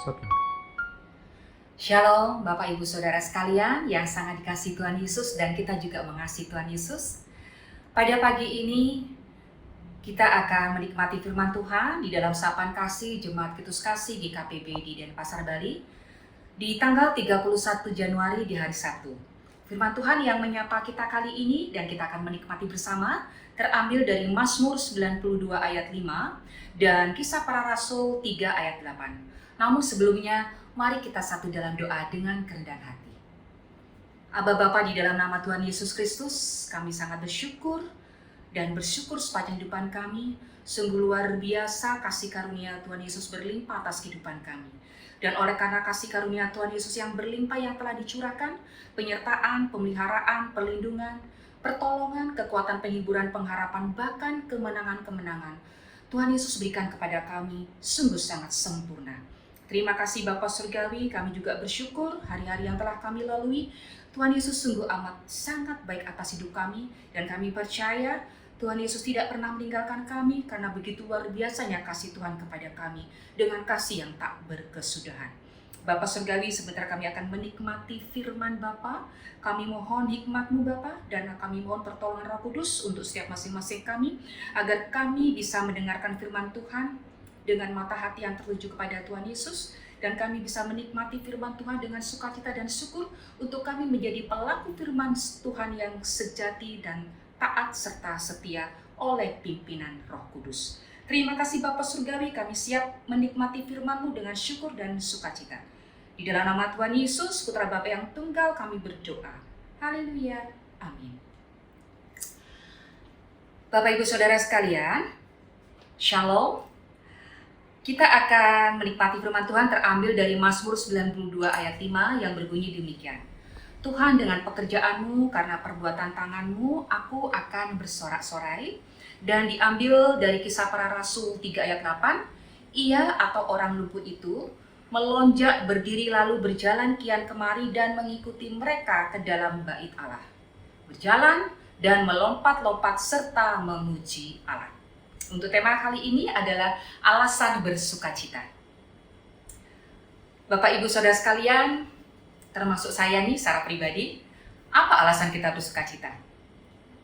Satu. Shalom Bapak Ibu Saudara sekalian yang sangat dikasihi Tuhan Yesus dan kita juga mengasihi Tuhan Yesus. Pada pagi ini kita akan menikmati firman Tuhan di dalam Sapaan Kasih Jemaat Kitus Kasih GKPB di Denpasar, Bali di tanggal 31 Januari di hari Sabtu. Firman Tuhan yang menyapa kita kali ini dan kita akan menikmati bersama terambil dari Mazmur 92 ayat 5 dan Kisah Para Rasul 3 ayat 8. Namun sebelumnya, mari kita satu dalam doa dengan kerendahan hati. Aba Bapa, di dalam nama Tuhan Yesus Kristus, kami sangat bersyukur dan bersyukur sepanjang kehidupan kami. Sungguh luar biasa kasih karunia Tuhan Yesus berlimpah atas kehidupan kami. Dan oleh karena kasih karunia Tuhan Yesus yang berlimpah yang telah dicurahkan, penyertaan, pemeliharaan, perlindungan, pertolongan, kekuatan penghiburan, pengharapan, bahkan kemenangan-kemenangan, Tuhan Yesus berikan kepada kami sungguh sangat sempurna. Terima kasih Bapa Surgawi, kami juga bersyukur hari-hari yang telah kami lalui. Tuhan Yesus sungguh amat sangat baik atas hidup kami, dan kami percaya Tuhan Yesus tidak pernah meninggalkan kami karena begitu luar biasanya kasih Tuhan kepada kami dengan kasih yang tak berkesudahan. Bapa Surgawi, sebentar kami akan menikmati firman Bapa. Kami mohon hikmat-Mu Bapa, dan kami mohon pertolongan Roh Kudus untuk setiap masing-masing kami, agar kami bisa mendengarkan firman Tuhan dengan mata hati yang tertuju kepada Tuhan Yesus, dan kami bisa menikmati firman Tuhan dengan sukacita dan syukur untuk kami menjadi pelaku firman Tuhan yang sejati dan taat serta setia oleh pimpinan Roh Kudus. Terima kasih Bapa Surgawi, kami siap menikmati firman-Mu dengan syukur dan sukacita. Di dalam nama Tuhan Yesus, Putra Bapa yang tunggal, kami berdoa. Haleluya. Amin. Bapak Ibu Saudara sekalian, Shalom. Kita akan menikmati firman Tuhan terambil dari Mazmur 92 ayat 5 yang berbunyi demikian. Tuhan, dengan pekerjaan-Mu, karena perbuatan tangan-Mu, aku akan bersorak-sorai. Dan diambil dari Kisah Para Rasul 3 ayat 8, ia atau orang lumpuh itu melonjak berdiri lalu berjalan kian kemari dan mengikuti mereka ke dalam bait Allah. Berjalan dan melompat-lompat serta memuji Allah. Untuk tema kali ini adalah alasan bersukacita. Bapak Ibu Saudara sekalian, termasuk saya nih secara pribadi, apa alasan kita bersukacita?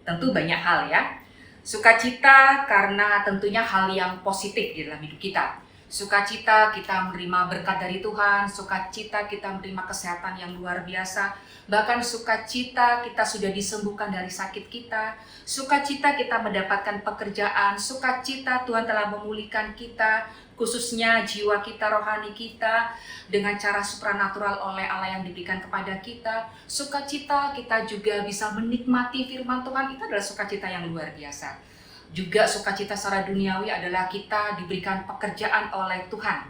Tentu banyak hal ya. Sukacita karena tentunya hal yang positif di dalam hidup kita. Sukacita kita menerima berkat dari Tuhan, sukacita kita menerima kesehatan yang luar biasa, bahkan sukacita kita sudah disembuhkan dari sakit kita, sukacita kita mendapatkan pekerjaan, sukacita Tuhan telah memulihkan kita, khususnya jiwa kita, rohani kita, dengan cara supranatural oleh Allah yang diberikan kepada kita. Sukacita kita juga bisa menikmati firman Tuhan, itu adalah sukacita yang luar biasa. Juga sukacita secara duniawi adalah kita diberikan pekerjaan oleh Tuhan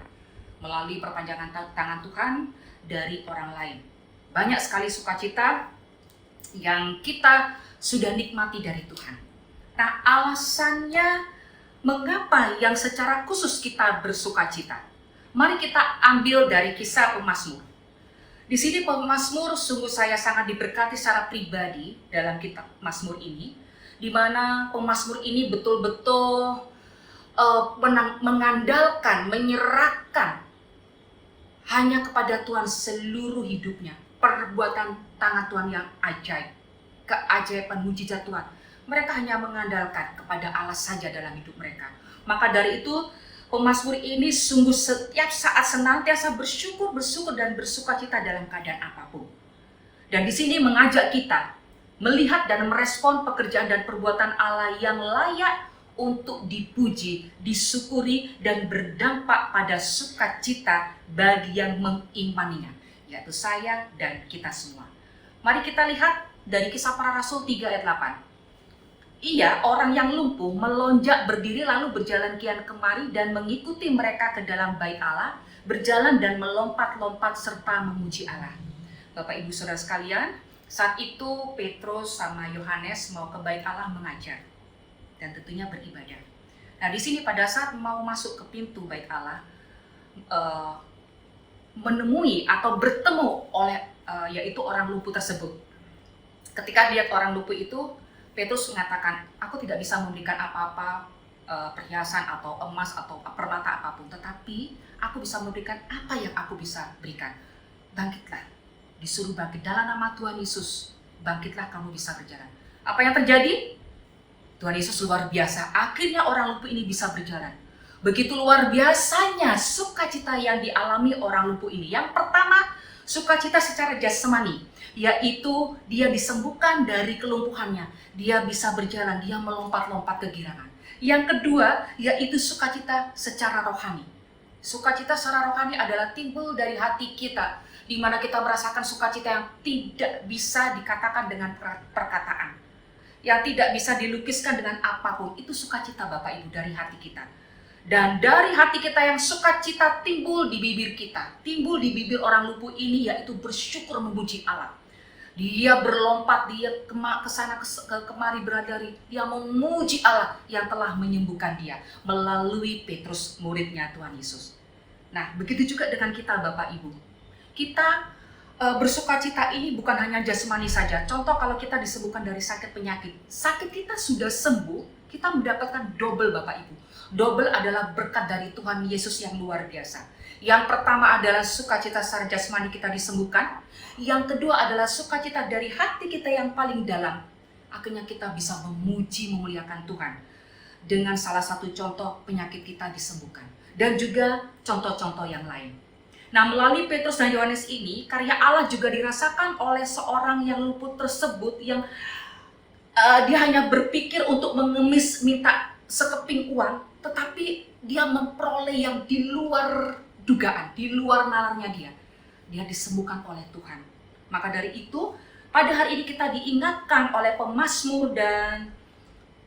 melalui perpanjangan tangan Tuhan dari orang lain. Banyak sekali sukacita yang kita sudah nikmati dari Tuhan. Nah, alasannya mengapa yang secara khusus kita bersukacita? Mari kita ambil dari kisah pemazmur. Di sini pemazmur sungguh saya sangat diberkati secara pribadi dalam kitab Mazmur ini, di mana pemazmur ini betul-betul mengandalkan, menyerahkan hanya kepada Tuhan seluruh hidupnya. Perbuatan tangan Tuhan yang ajaib, keajaiban mujizat Tuhan, mereka hanya mengandalkan kepada Allah saja dalam hidup mereka. Maka dari itu pemazmur ini sungguh setiap saat senantiasa bersyukur dan bersukacita dalam keadaan apapun. Dan di sini mengajak kita melihat dan merespon pekerjaan dan perbuatan Allah yang layak untuk dipuji, disyukuri, dan berdampak pada sukacita bagi yang mengimaninya, yaitu saya dan kita semua. Mari kita lihat dari Kisah Para Rasul 3 ayat 8. Ia, orang yang lumpuh, melonjak berdiri lalu berjalan kian kemari dan mengikuti mereka ke dalam bait Allah, berjalan dan melompat-lompat serta memuji Allah. Bapak Ibu Saudara sekalian, saat itu Petrus sama Yohanes mau ke bait Allah mengajar dan tentunya beribadah. Nah, di sini pada saat mau masuk ke pintu bait Allah, menemui atau bertemu oleh yaitu orang lumpuh tersebut. Ketika lihat orang lumpuh itu, Petrus mengatakan, aku tidak bisa memberikan apa-apa perhiasan atau emas atau permata apapun, tetapi aku bisa memberikan apa yang aku bisa berikan. Bangkitlah, disuruh bangkit dalam nama Tuhan Yesus. Bangkitlah, kamu bisa berjalan. Apa yang terjadi? Tuhan Yesus luar biasa. Akhirnya orang lumpuh ini bisa berjalan. Begitu luar biasanya sukacita yang dialami orang lumpuh ini. Yang pertama, sukacita secara jasmani, yaitu dia disembuhkan dari kelumpuhannya. Dia bisa berjalan, dia melompat-lompat kegirangan. Yang kedua, yaitu sukacita secara rohani. Sukacita secara rohani adalah timbul dari hati kita, di mana kita merasakan sukacita yang tidak bisa dikatakan dengan perkataan, yang tidak bisa dilukiskan dengan apapun. Itu sukacita Bapak Ibu dari hati kita. Dan dari hati kita yang sukacita timbul di bibir kita, timbul di bibir orang lumpuh ini, yaitu bersyukur memuji Allah. Dia berlompat, dia kesana kemari beradari, dia memuji Allah yang telah menyembuhkan dia melalui Petrus, muridnya Tuhan Yesus. Nah, begitu juga dengan kita Bapak Ibu. Kita bersukacita ini bukan hanya jasmani saja. Contoh kalau kita disembuhkan dari sakit penyakit, sakit kita sudah sembuh, kita mendapatkan double Bapak Ibu. Double adalah berkat dari Tuhan Yesus yang luar biasa. Yang pertama adalah sukacita secara jasmani kita disembuhkan. Yang kedua adalah sukacita dari hati kita yang paling dalam. Akhirnya kita bisa memuji, memuliakan Tuhan. Dengan salah satu contoh penyakit kita disembuhkan. Dan juga contoh-contoh yang lain. Nah, melalui Petrus dan Yohanes ini, karya Allah juga dirasakan oleh seorang yang lumpuh tersebut yang dia hanya berpikir untuk mengemis minta sekeping uang, tetapi dia memperoleh yang di luar dugaan, di luar nalarnya dia. Dia disembuhkan oleh Tuhan. Maka dari itu, pada hari ini kita diingatkan oleh pemazmur dan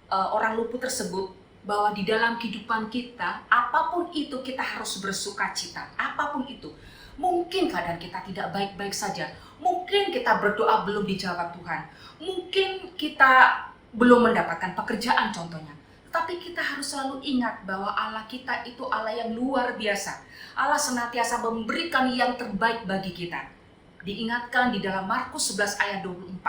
orang lumpuh tersebut, bahwa di dalam kehidupan kita, apapun itu kita harus bersukacita, apapun itu. Mungkin keadaan kita tidak baik-baik saja, mungkin kita berdoa belum dijawab Tuhan, mungkin kita belum mendapatkan pekerjaan contohnya. Tapi kita harus selalu ingat bahwa Allah kita itu Allah yang luar biasa. Allah senantiasa memberikan yang terbaik bagi kita. Diingatkan di dalam Markus 11 ayat 24.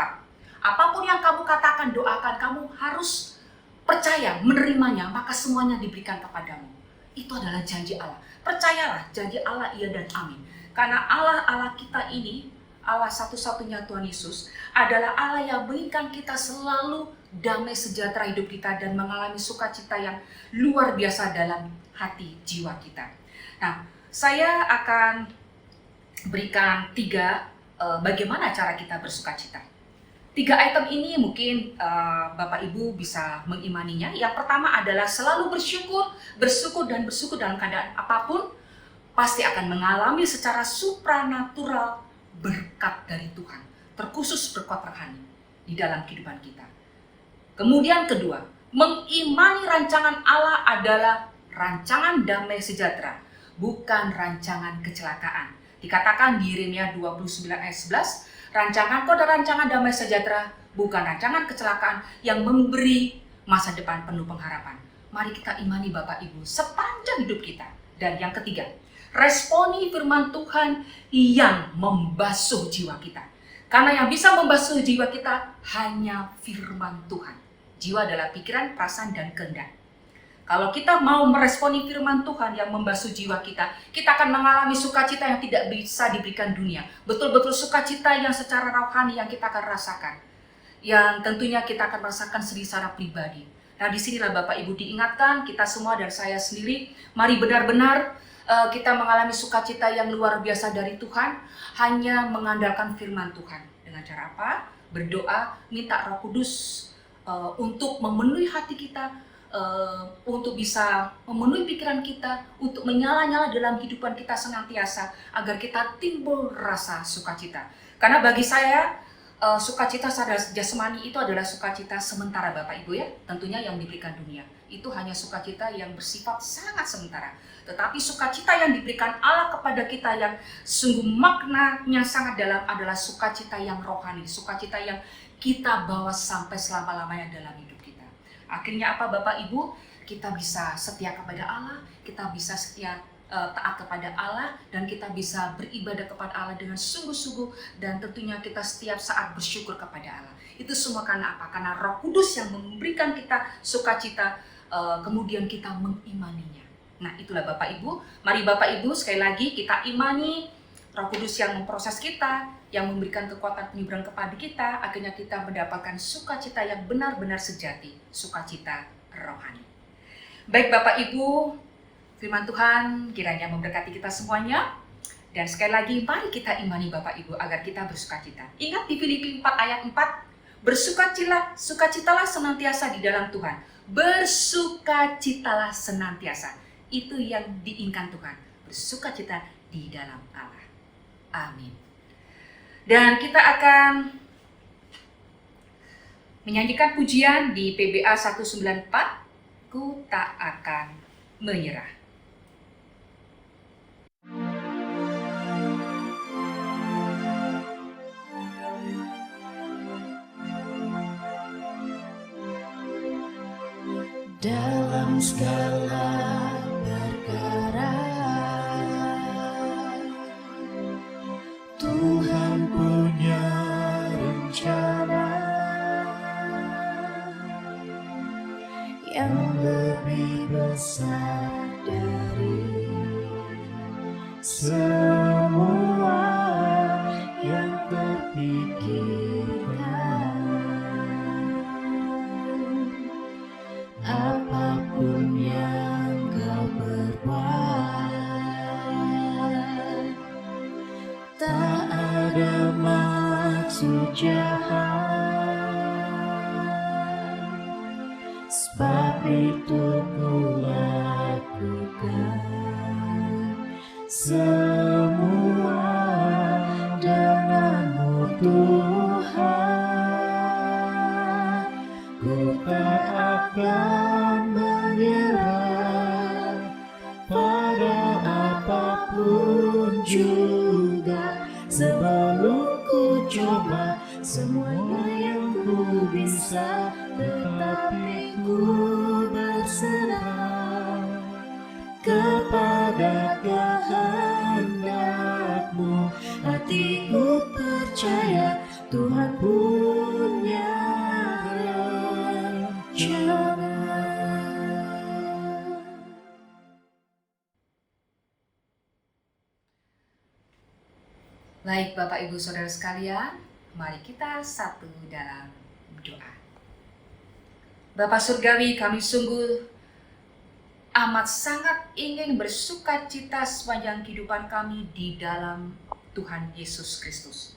Apapun yang kamu katakan, doakan, kamu harus percaya, menerimanya, maka semuanya diberikan kepadamu. Itu adalah janji Allah. Percayalah, janji Allah iya dan amin. Karena Allah kita ini, Allah satu-satunya Tuhan Yesus, adalah Allah yang berikan kita selalu damai sejahtera hidup kita dan mengalami sukacita yang luar biasa dalam hati jiwa kita. Nah, saya akan berikan 3 bagaimana cara kita bersukacita. 3 item ini mungkin Bapak Ibu bisa mengimaninya. Yang pertama adalah selalu bersyukur dalam keadaan apapun, pasti akan mengalami secara supranatural berkat dari Tuhan, terkhusus berkat rohani di dalam kehidupan kita. Kemudian kedua, mengimani rancangan Allah adalah rancangan damai sejahtera, bukan rancangan kecelakaan. Dikatakan di Yeremia 29 ayat 11, rancanganku adalah rancangan damai sejahtera, bukan rancangan kecelakaan yang memberi masa depan penuh pengharapan. Mari kita imani Bapak Ibu sepanjang hidup kita. Dan yang ketiga, responi firman Tuhan yang membasuh jiwa kita. Karena yang bisa membasuh jiwa kita hanya firman Tuhan. Jiwa adalah pikiran, perasaan, dan kehendak. Kalau kita mau meresponi firman Tuhan yang membasuh jiwa kita akan mengalami sukacita yang tidak bisa diberikan dunia. Betul-betul sukacita yang secara rohani yang kita akan rasakan. Yang tentunya kita akan rasakan sendiri secara pribadi. Nah, disinilah Bapak Ibu diingatkan, kita semua dan saya sendiri, mari benar-benar kita mengalami sukacita yang luar biasa dari Tuhan, hanya mengandalkan firman Tuhan. Dengan cara apa? Berdoa, minta Roh Kudus untuk memenuhi hati kita, untuk bisa memenuhi pikiran kita, untuk menyala-nyala dalam kehidupan kita senantiasa, agar kita timbul rasa sukacita. Karena bagi saya, sukacita secara jasmani itu adalah sukacita sementara Bapak Ibu ya, tentunya yang diberikan dunia. Itu hanya sukacita yang bersifat sangat sementara. Tetapi sukacita yang diberikan Allah kepada kita yang sungguh maknanya sangat dalam adalah sukacita yang rohani, sukacita yang kita bawa sampai selama-lamanya dalam hidup kita. Akhirnya apa Bapak Ibu? Kita bisa setia kepada Allah, kita bisa setia taat kepada Allah, dan kita bisa beribadah kepada Allah dengan sungguh-sungguh, dan tentunya kita setiap saat bersyukur kepada Allah. Itu semua karena apa? Karena Roh Kudus yang memberikan kita sukacita kemudian kita mengimaninya. Nah, itulah Bapak Ibu. Mari Bapak Ibu sekali lagi kita imani Roh Kudus yang memproses kita, yang memberikan kekuatan penyeberang kepada kita, akhirnya kita mendapatkan sukacita yang benar-benar sejati, sukacita rohani. Baik Bapak Ibu, firman Tuhan kiranya memberkati kita semuanya. Dan sekali lagi, mari kita imani Bapak Ibu agar kita bersukacita. Ingat di Filipi 4 ayat 4, sukacitalah senantiasa di dalam Tuhan. Bersukacitalah senantiasa. Itu yang diinginkan Tuhan. Bersukacita di dalam Allah. Amin. Dan kita akan menyanyikan pujian di PBA 194, Ku Tak Akan Menyerah. Dalam segala perkara Tuhan punya rencana yang lebih besar dari semua yang terpikirkan. Apapun yang kau perbuat, tak ada maksud jahat, sebab itu ku lakukan semua denganmu Tuhan. Ku tak akan menyerah pada apapun juga, sebelum ku coba semuanya yang ku bisa, tetapi ku berserah kepada kehendak-Mu. Hatiku percaya Tuhan punya rencana. Baik Bapak Ibu Saudara sekalian, mari kita satu dalam doa. Bapa Surgawi, kami sungguh amat sangat ingin bersukacita sepanjang kehidupan kami di dalam Tuhan Yesus Kristus.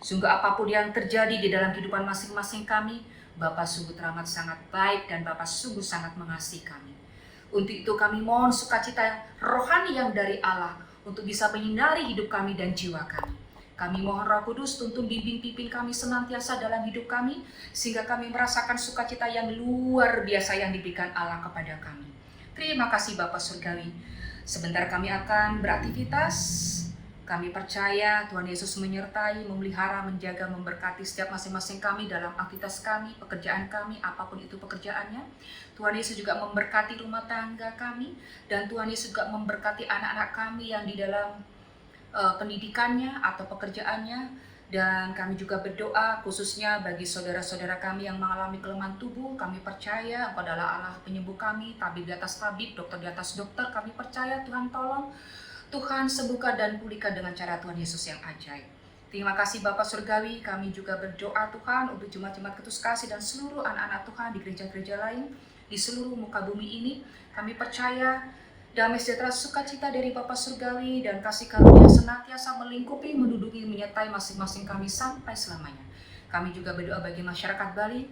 Sungguh apapun yang terjadi di dalam kehidupan masing-masing kami, Bapa sungguh teramat sangat baik dan Bapa sungguh sangat mengasihi kami. Untuk itu kami mohon sukacita rohani yang dari Allah untuk bisa menyinari hidup kami dan jiwa kami. Kami mohon Roh Kudus tuntun bimbing pimpin kami senantiasa dalam hidup kami, sehingga kami merasakan sukacita yang luar biasa yang diberikan Allah kepada kami. Terima kasih Bapa Surgawi. Sebentar kami akan beraktivitas. Kami percaya Tuhan Yesus menyertai, memelihara, menjaga, memberkati setiap masing-masing kami dalam aktivitas kami, pekerjaan kami, apapun itu pekerjaannya. Tuhan Yesus juga memberkati rumah tangga kami, dan Tuhan Yesus juga memberkati anak-anak kami yang di dalam pendidikannya atau pekerjaannya. Dan kami juga berdoa khususnya bagi saudara-saudara kami yang mengalami kelemahan tubuh. Kami percaya Engkau adalah Allah penyembuh kami, tabib di atas tabib, dokter di atas dokter. Kami percaya Tuhan tolong, Tuhan sembuhkan dan pulihkan dengan cara Tuhan Yesus yang ajaib. Terima kasih Bapa Surgawi. Kami juga berdoa Tuhan untuk jemaat-jemaat Ketus Kasih dan seluruh anak-anak Tuhan di gereja-gereja lain di seluruh muka bumi ini. Kami percaya damai sejahtera sukacita dari Bapa Surgawi dan kasih karunia senantiasa melingkupi, menduduki, menyertai masing-masing kami sampai selamanya. Kami juga berdoa bagi masyarakat Bali,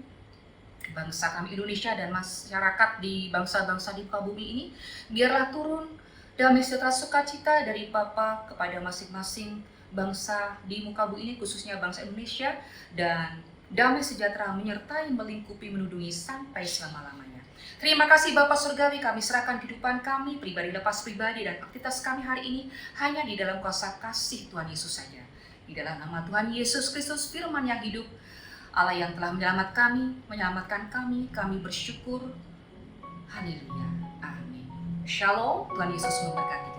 bangsa kami Indonesia dan masyarakat di bangsa-bangsa di muka bumi ini. Biarlah turun damai sejahtera sukacita dari Bapa kepada masing-masing bangsa di muka bumi ini, khususnya bangsa Indonesia, dan damai sejahtera menyertai, melingkupi, menudungi sampai selama-lamanya. Terima kasih Bapa Surgawi, kami serahkan kehidupan kami, pribadi lepas pribadi, dan aktivitas kami hari ini hanya di dalam kuasa kasih Tuhan Yesus saja. Di dalam nama Tuhan Yesus Kristus, firman yang hidup, Allah yang telah menyelamatkan kami bersyukur. Haleluya. Amin. Shalom, Tuhan Yesus memberkati.